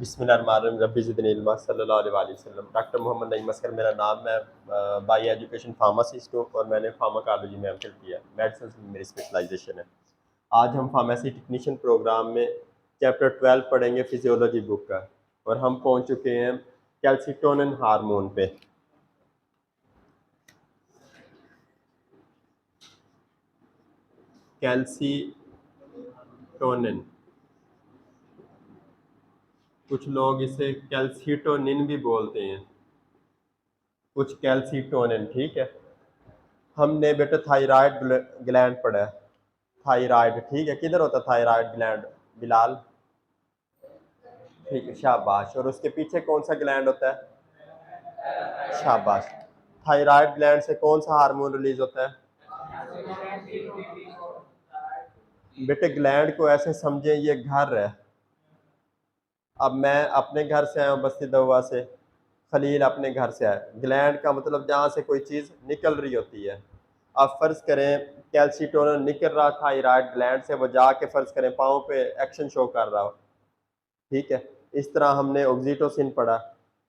बिस्मिल्लाहिर्रहमानिर्रहीम रब्बी ज़िदनी इल्मा सल्लल्लाहु अलैहि वसल्लम। डॉक्टर मोहम्मद नईम अस्कर मेरा नाम है। बाई एजुकेशन फार्मासिस्ट हूँ और मैंने फार्माकोलॉजी में एमफिल किया है। मेडिसिन में मेरी स्पेशलाइजेशन है। आज हम फार्मेसी टेक्नीशियन प्रोग्राम में चैप्टर 12 पढ़ेंगे फिजियोलॉजी बुक का, और हम पहुँच चुके हैं कैल्सिटोनिन हार्मोन पे। कैल्सिटोनिन, कुछ लोग इसे कैल्सिटोनिन भी बोलते हैं, कुछ कैल्सिटोनिन। ठीक है, हमने बेटा थायराइड ग्लैंड पढ़ा है। थायराइड, ठीक है, किधर होता है थायराइड ग्लैंड बिलाल? ठीक है, शाबाश। और उसके पीछे कौन सा ग्लैंड होता है? शाबाश। थायराइड ग्लैंड से कौन सा हार्मोन रिलीज होता है? बेटे ग्लैंड को ऐसे समझें ये घर है। अब मैं अपने घर से आया हूँ बस्ती दवा से, खलील अपने घर से आया। ग्लैंड का मतलब जहाँ से कोई चीज़ निकल रही होती है। अब फर्ज करें कैल्सिटोनिन निकल रहा थायराइड ग्लैंड से, वो जाके फर्ज करें पाँव पे एक्शन शो कर रहा हो। ठीक है, इस तरह हमने ऑक्सीटोसिन पढ़ा,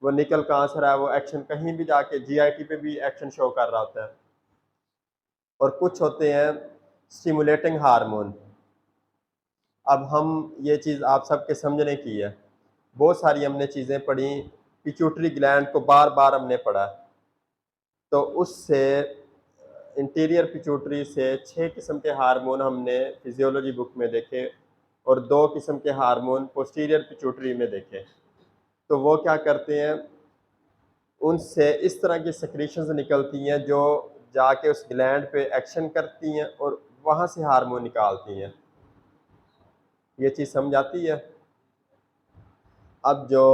वो निकल कहाँ से रहा है? वो एक्शन कहीं भी जाके जीआईटी पे भी एक्शन शो कर रहा होता है। और कुछ होते हैं स्टिमुलेटिंग हार्मोन। अब हम ये चीज़ आप सबके समझने की है, बहुत सारी हमने चीज़ें पढ़ी। पिट्यूटरी ग्लैंड को बार बार हमने पढ़ा, तो उससे इंटीरियर पिट्यूटरी से 6 किस्म के हार्मोन हमने फिजियोलॉजी बुक में देखे, और 2 किस्म के हार्मोन पोस्टीरियर पिट्यूटरी में देखे। तो वो क्या करते हैं, उनसे इस तरह की सेक्रेशंस निकलती हैं जो जाके उस ग्लैंड पे एक्शन करती हैं और वहाँ से हार्मोन निकालती हैं। ये चीज़ समझ आती है? अब जो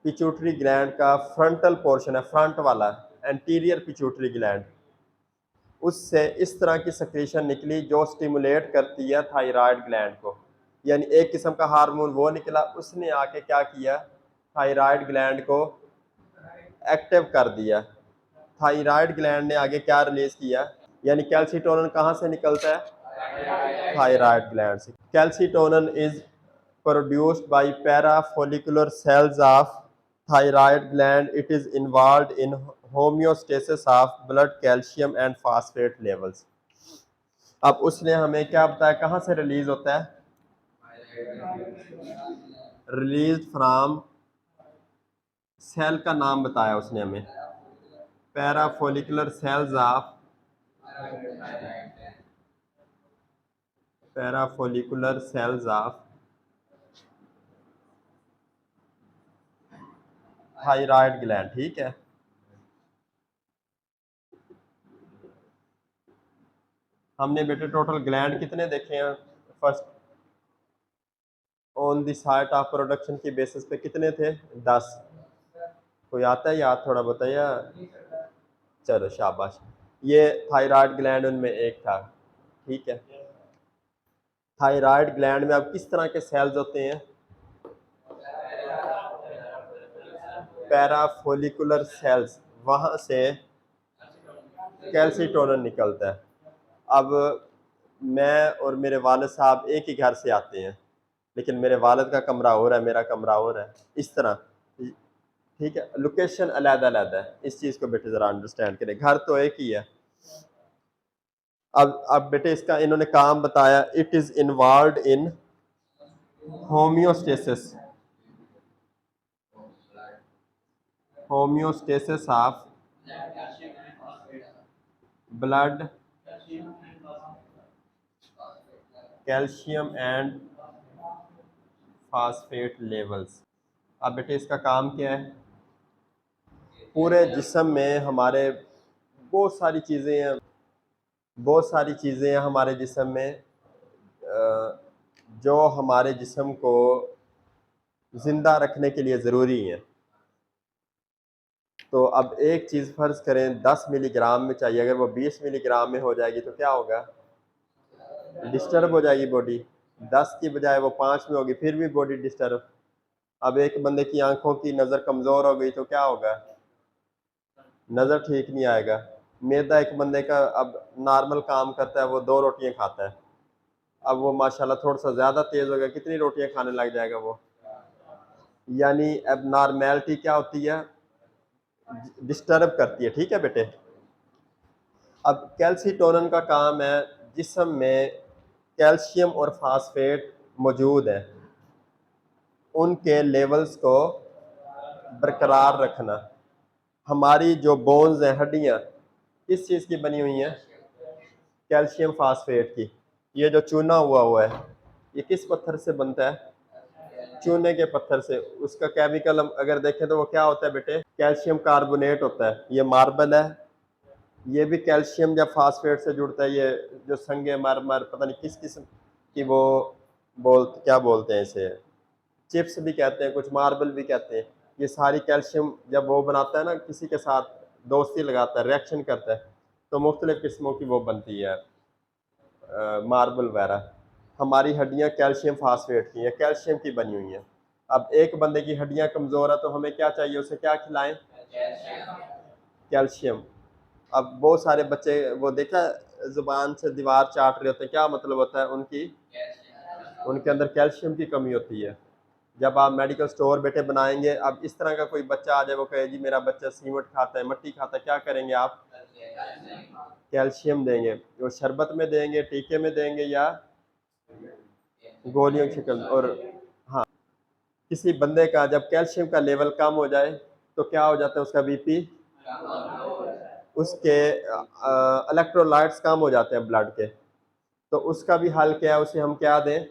पिट्यूटरी ग्लैंड का फ्रंटल पोर्शन है, फ्रंट वाला एंटीरियर पिट्यूटरी ग्लैंड, उससे इस तरह की सेक्रेशन निकली जो स्टिमुलेट करती है थायराइड ग्लैंड को। यानी एक किस्म का हार्मोन वो निकला, उसने आके क्या किया, थायराइड ग्लैंड को एक्टिव कर दिया। थायराइड ग्लैंड ने आगे क्या रिलीज किया, यानी कैल्सिटोनिन कहाँ से निकलता है? थायराइड ग्लैंड से। Calcitonin is produced by parafollicular cells of thyroid gland. It is involved in homeostasis of blood calcium and phosphate levels. अब उसने हमें क्या बताया कहाँ से रिलीज होता है? रिलीज फ्रॉम, सेल का नाम बताया उसने हमें, parafollicular cells of, parafollicular cells of thyroid gland. ठीक है, हमने बेटे टोटल ग्लैंड कितने देखे हैं? First on the site of production की बेसिस पे कितने थे? 10। कोई आता है याद? थोड़ा बताइए। चलो शाबाश। ये थायराइड ग्लैंड उनमें एक था। ठीक है, थायराइड ग्लैंड में अब किस तरह के सेल्स होते हैं? पैराफोलिकुलर सेल्स, वहाँ से कैल्सिटोनिन निकलता है। अब मैं और मेरे वालिद साहब एक ही घर से आते हैं, लेकिन मेरे वालिद का कमरा हो रहा है, मेरा कमरा हो रहा है, इस तरह। ठीक है, लोकेशन अलग-अलग है। इस चीज़ को बेटे ज़रा अंडरस्टैंड करें, घर तो एक ही है। अब बेटे इसका इन्होंने काम बताया, it is involve in homeostasis, homeostasis of blood calcium and phosphate levels. अब बेटे इसका काम क्या है? पूरे जिस्म में हमारे बहुत सारी चीज़ें हैं, बहुत सारी चीज़ें हैं हमारे जिस्म में, जो हमारे जिस्म को ज़िंदा रखने के लिए ज़रूरी हैं। तो अब एक चीज़ फ़र्ज़ करें 10 मिलीग्राम में चाहिए, अगर वो 20 मिलीग्राम में हो जाएगी तो क्या होगा? डिस्टर्ब हो जाएगी बॉडी। 10 की बजाय वो 5 में होगी, फिर भी बॉडी डिस्टर्ब। अब एक बंदे की आंखों की नज़र कमज़ोर हो गई तो क्या होगा? नज़र ठीक नहीं आएगा। मैदा एक बंदे का अब नॉर्मल काम करता है, वो 2 रोटियां खाता है। अब वो माशाल्लाह थोड़ा सा ज़्यादा तेज़ हो गया, कितनी रोटियां खाने लग जाएगा वो। यानी एबनॉर्मेलिटी क्या होती है, डिस्टर्ब करती है, ठीक है बेटे। अब कैल्सीटोनिन का काम है जिस्म में कैल्शियम और फास्फेट मौजूद है उनके लेवल्स को बरकरार रखना। हमारी जो बोन्स हैं, हड्डियां, किस चीज़ की बनी हुई हैं? कैल्शियम फास्फेट की। ये जो चूना हुआ हुआ है, ये किस पत्थर से बनता है? चूने के पत्थर से। उसका केमिकल हम अगर देखें तो वो क्या होता है बेटे? कैल्शियम कार्बोनेट होता है। ये मार्बल है, ये भी कैल्शियम या फास्फेट से जुड़ता है। ये जो संगे मरमर, पता नहीं किस किस्म की वो क्या बोलते हैं इसे, चिप्स भी कहते हैं, कुछ मार्बल भी कहते हैं। ये सारी कैल्शियम जब वो बनाता है ना, किसी के साथ दोस्ती लगाता है, रिएक्शन करता है, तो मुख्तलिफ किस्मों की वो बनती है मार्बल वगैरह। हमारी हड्डियां कैल्शियम फास्फेट की हैं, कैल्शियम की बनी हुई हैं। अब एक बंदे की हड्डियां कमज़ोर है तो हमें क्या चाहिए, उसे क्या खिलाएं? कैल्शियम। अब बहुत सारे बच्चे वो देखा जुबान से दीवार चाट रहे होते हैं, क्या मतलब होता है? उनके अंदर कैल्शियम की कमी होती है। जब आप मेडिकल स्टोर बेटे बनाएंगे, अब इस तरह का कोई बच्चा आ जाए, वो कहे जी मेरा बच्चा सीमेंट खाता है, मट्टी खाता है, क्या करेंगे आप? कैल्शियम देंगे। वो शरबत में देंगे, टीके में देंगे, या गोलियों की शक्ल। और हाँ, किसी बंदे का जब कैल्शियम का लेवल कम हो जाए तो क्या हो जाता है? उसका बीपी, उसके इलेक्ट्रोलाइट्स कम हो जाते हैं ब्लड के। तो उसका भी हल क्या है? उसे हम क्या दें?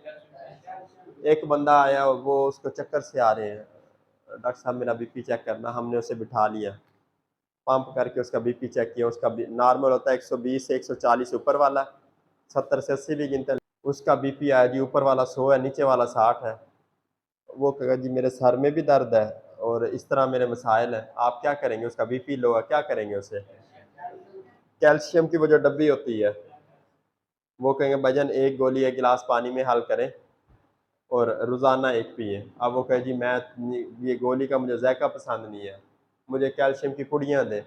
एक बंदा आया, वो उसको चक्कर से आ रहे हैं, डॉक्टर साहब मेरा बीपी चेक करना। हमने उसे बिठा लिया, पंप करके उसका बीपी चेक किया। उसका नॉर्मल होता है 120 से 140 ऊपर वाला, 70 से 80 भी गिनते हैं। उसका बीपी आया जी ऊपर वाला 100 है, नीचे वाला 60 है। वो कहेगा जी मेरे सर में भी दर्द है और इस तरह मेरे मसाइल हैं। आप क्या करेंगे? उसका बीपी लो है, क्या करेंगे उसे? कैल्शियम की वो जो डब्बी होती है, वो कहेंगे भाईजान एक गोली एक गिलास पानी में हल करें और रोज़ाना एक पिए। अब वो कहे जी मैं ये गोली का मुझे जायका पसंद नहीं है, मुझे कैल्शियम की पुड़ियाँ दें।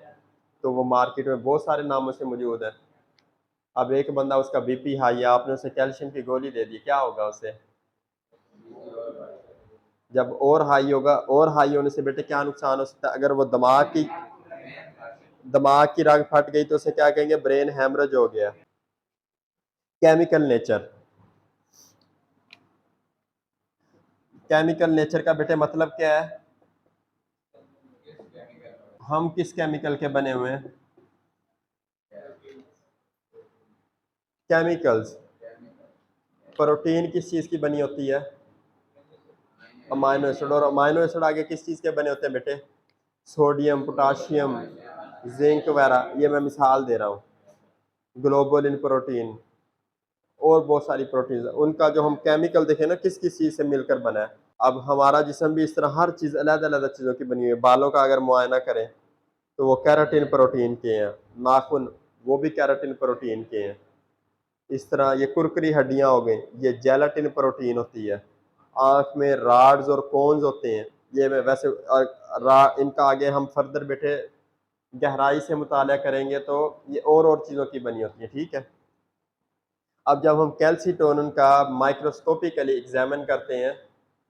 तो वो मार्केट में बहुत सारे नामों से मौजूद है। अब एक बंदा, उसका बीपी हाई है, आपने उसे कैल्शियम की गोली दे दी, क्या होगा उसे? जब और हाई होगा, और हाई होने से बेटे क्या नुकसान हो सकता है? अगर वो दिमाग की रग फट गई तो उसे क्या कहेंगे? ब्रेन हैमरेज हो गया। Chemical nature. केमिकल नेचर का बेटे मतलब क्या है? हम किस केमिकल के बने हुए हैं? केमिकल्स। प्रोटीन किस चीज़ की बनी होती है? Amino acid. और अमाइनो एसिड आगे किस चीज़ के बने होते हैं बेटे? सोडियम, पोटाशियम, जिंक वगैरह। ये मैं मिसाल दे रहा हूँ। ग्लोबुलिन प्रोटीन और बहुत सारी प्रोटीन, उनका जो हम केमिकल देखें ना, किस किस चीज़ से मिलकर बना है। अब हमारा जिस्म भी इस तरह हर चीज़ अलग अलग चीज़ों की बनी हुई है। बालों का अगर मुआयना करें तो वो कैराटिन प्रोटीन के हैं। नाखून, वो भी कैराटिन प्रोटीन के हैं। इस तरह ये कुरकुरी हड्डियां हो गई, ये जेलाटिन प्रोटीन होती है। आंख में राड्स और कोन्स होते हैं, ये मैं वैसे इनका आगे हम फर्दर बेटे गहराई से मुताला करेंगे तो ये और चीज़ों की बनी होती है, ठीक है। अब जब हम कैल्सीटोनिन का माइक्रोस्कोपिकली एग्जामिन करते हैं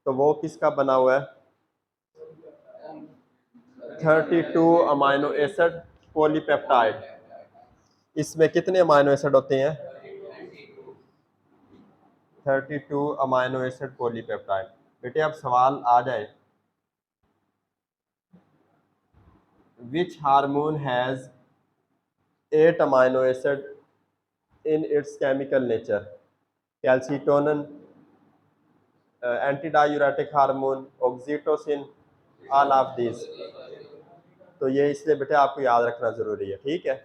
तो वो किसका बना हुआ है? 32 अमाइनो एसिड पॉलीपेप्टाइड। इसमें कितने अमाइनो एसिड होते हैं? 32 अमाइनो एसिड पॉलीपेप्टाइड। बेटे अब सवाल आ जाए, which hormone has 8 amino acid in its chemical nature? Calcitonin, anti diuretic hormone, oxytocin, all of this. तो ये इसलिए बेटे आपको याद रखना जरूरी है, ठीक है।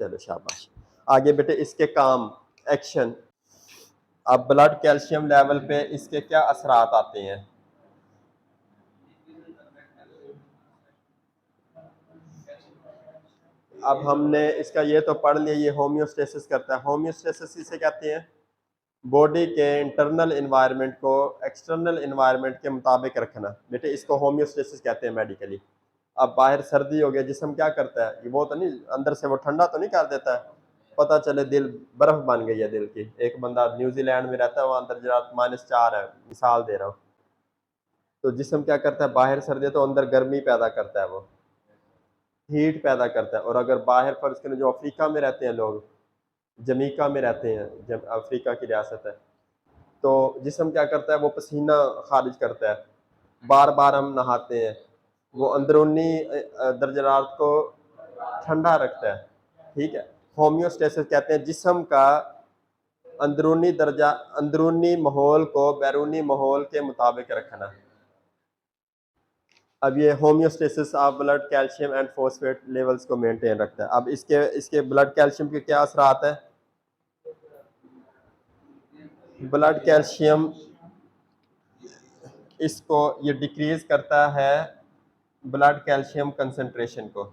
चलो शाबाश। आगे बेटे इसके काम, एक्शन। अब ब्लड कैल्शियम लेवल पे इसके क्या असरात आते हैं? अब हमने इसका ये तो पढ़ लिया, ये होम्योस्टेसिस करता है। होम्योस्टेसिस इसे कहते हैं बॉडी के इंटरनल इन्वायरमेंट को एक्सटर्नल इन्वायरमेंट के मुताबिक रखना। बेटे इसको होम्योस्टेसिस कहते हैं मेडिकली। अब बाहर सर्दी हो गया, जिस्म क्या करता है? ये वो तो नहीं, अंदर से वो ठंडा तो नहीं कर देता है, पता चले दिल बर्फ बन गई है दिल की। एक बंदा न्यूजीलैंड में रहता है, वहां दर्जात -4 है, मिसाल दे रहा हूँ। तो जिस्म क्या करता है, बाहर सर्दी है तो अंदर गर्मी पैदा करता है, वो हीट पैदा करता है। और अगर बाहर फर्ज करें जो अफ्रीका में रहते हैं लोग, जमीका में रहते हैं, जब अफ्रीका की रियासत है, तो जिस्म क्या करता है, वो पसीना खारिज करता है, बार बार हम नहाते हैं, वो अंदरूनी दर्जरात को ठंडा रखता है। ठीक है, होम्योस्टेसिस कहते हैं जिस्म का अंदरूनी दर्जा, अंदरूनी माहौल को बैरूनी माहौल के मुताबिक रखना। अब ये होम्योस्टेसिस आप blood calcium and phosphate levels को मेंटेन रखता है। अब इसके इसके ब्लड कैल्शियम के क्या असरात है? ब्लड कैल्शियम इसको ये डिक्रीज करता है ब्लड कैल्शियम कंसंट्रेशन को।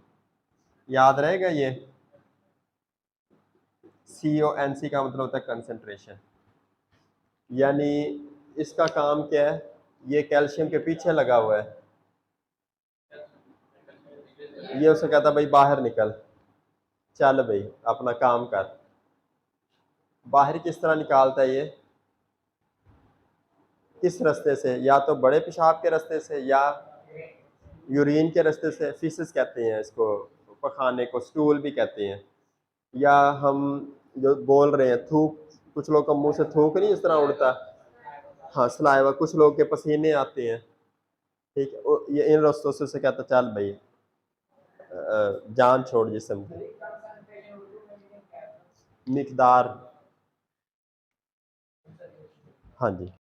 याद रहेगा ये, CONC का मतलब होता है कंसंट्रेशन। यानी इसका काम क्या है, ये कैल्शियम के पीछे लगा हुआ है, ये उसे कहता भाई बाहर निकल, चल भाई अपना काम कर। बाहर किस तरह निकालता है ये, किस रास्ते से? या तो बड़े पेशाब के रास्ते से, या यूरिन के रास्ते से, फीसिस कहते हैं इसको, पखाने को स्टूल भी कहते हैं। या हम जो बोल रहे हैं थूक, कुछ लोग का मुंह से थूक नहीं इस तरह उड़ता, हाँ सलाइवा, कुछ लोग के पसीने आते हैं। ठीक है, ये इन रास्तों से कहता चल भाई जान छोड़ जिस्म की मिकदार। हाँ जी।